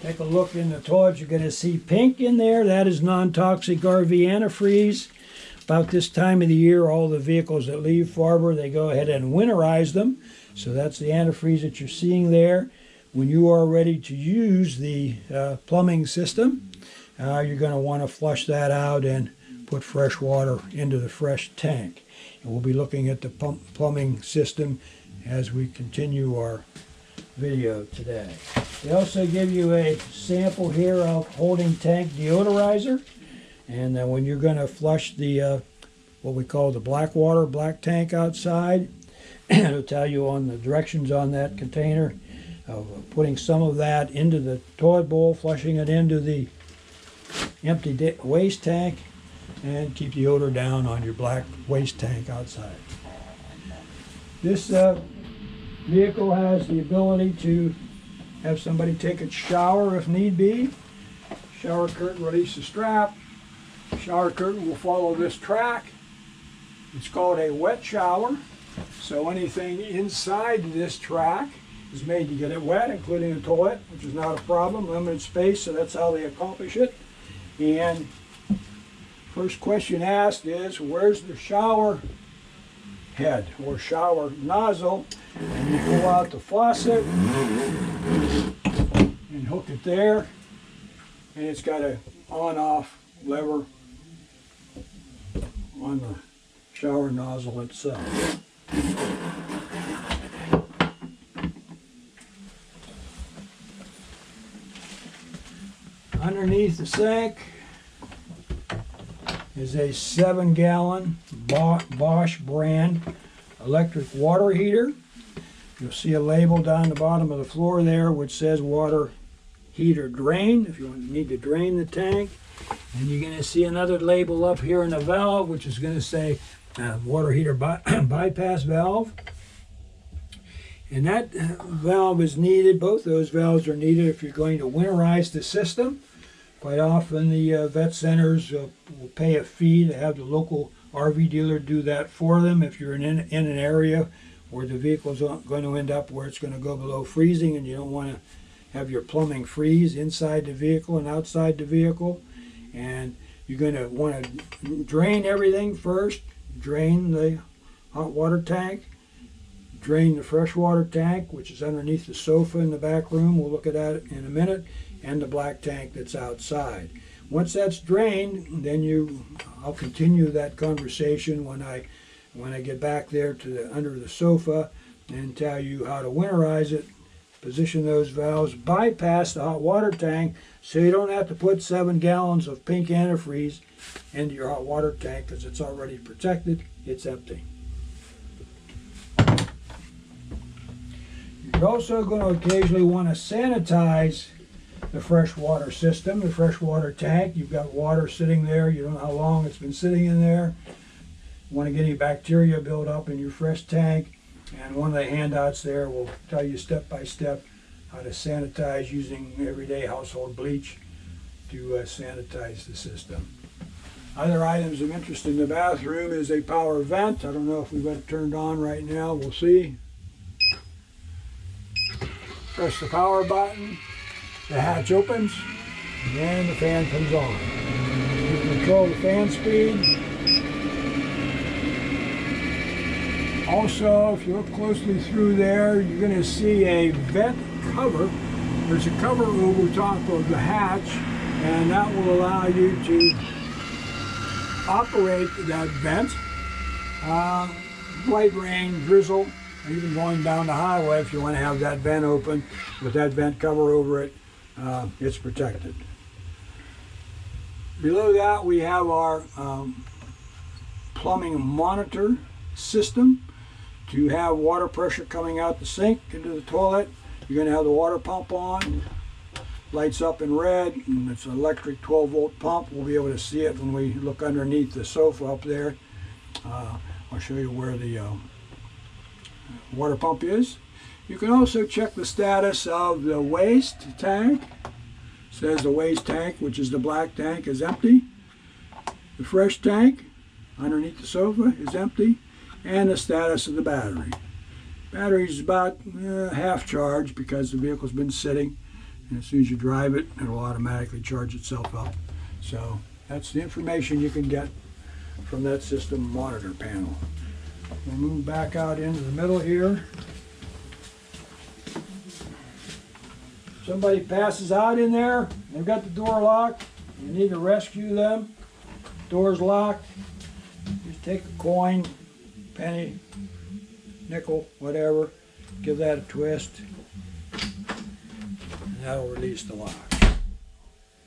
Take a look in the toilet. You're going to see pink in there. That is non-toxic RV antifreeze. About this time of the year, all the vehicles that leave Farber, they go ahead and winterize them. So that's the antifreeze that you're seeing there. When you are ready to use the plumbing system, you're going to want to flush that out and put fresh water into the fresh tank. And we'll be looking at the plumbing system as we continue our video today. They also give you a sample here of holding tank deodorizer. And then when you're going to flush the what we call the black tank outside, it'll tell you on the directions on that container of putting some of that into the toilet bowl, flushing it into the empty waste tank, and keep the odor down on your black waste tank outside. This vehicle has the ability to have somebody take a shower if need be. Shower curtain, release the strap. Shower curtain will follow this track. It's called a wet shower. So anything inside this track is made to get it wet, including the toilet, which is not a problem. Limited space, so that's how they accomplish it. And first question asked is, where's the shower head or shower nozzle? And you pull out the faucet and hook it there. And it's got an on-off lever on the shower nozzle itself. Underneath the sink is a 7-gallon Bosch brand electric water heater. You'll see a label down the bottom of the floor there which says water heater drain, if you need to drain the tank. And you're going to see another label up here in the valve which is going to say water heater bypass valve. And that valve is needed, both those valves are needed if you're going to winterize the system. Quite often the vet centers will pay a fee to have the local RV dealer do that for them if you're in an area where the vehicle's going to end up where it's going to go below freezing and you don't want to have your plumbing freeze inside the vehicle and outside the vehicle. And you're going to want to drain everything first, drain the hot water tank, drain the freshwater tank, which is underneath the sofa in the back room. We'll look at that in a minute, and the black tank that's outside. Once that's drained, then I'll continue that conversation when I get back there to under the sofa and tell you how to winterize it, position those valves, bypass the hot water tank so you don't have to put 7 gallons of pink antifreeze into your hot water tank because it's already protected, it's empty. You're also going to occasionally want to sanitize the freshwater system, the freshwater tank. You've got water sitting there, you don't know how long it's been sitting in there. You want to get any bacteria built up in your fresh tank, and one of the handouts there will tell you step by step how to sanitize using everyday household bleach to sanitize the system. Other items of interest in the bathroom is a power vent. I don't know if we've got it turned on right now, we'll see. Press the power button, the hatch opens, and the fan comes on. You can control the fan speed. Also, if you look closely through there, you're going to see a vent cover. There's a cover over top of the hatch, and that will allow you to operate that vent. Light rain, drizzle, even going down the highway, if you want to have that vent open with that vent cover over it, it's protected. Below that we have our plumbing monitor system. To have water pressure coming out the sink into the toilet, you're going to have the water pump on. Lights up in red, and it's an electric 12-volt pump. We'll be able to see it when we look underneath the sofa up there. I'll show you where the water pump is. You can also check the status of the waste tank. It says the waste tank, which is the black tank, is empty. The fresh tank underneath the sofa is empty. And the status of the battery. Battery is about half charged because the vehicle's been sitting. And as soon as you drive it, it'll automatically charge itself up. So that's the information you can get from that system monitor panel. We'll move back out into the middle here. Somebody passes out in there, they've got the door locked, you need to rescue them. Door's locked, just take a coin, penny, nickel, whatever, give that a twist, and that'll release the lock.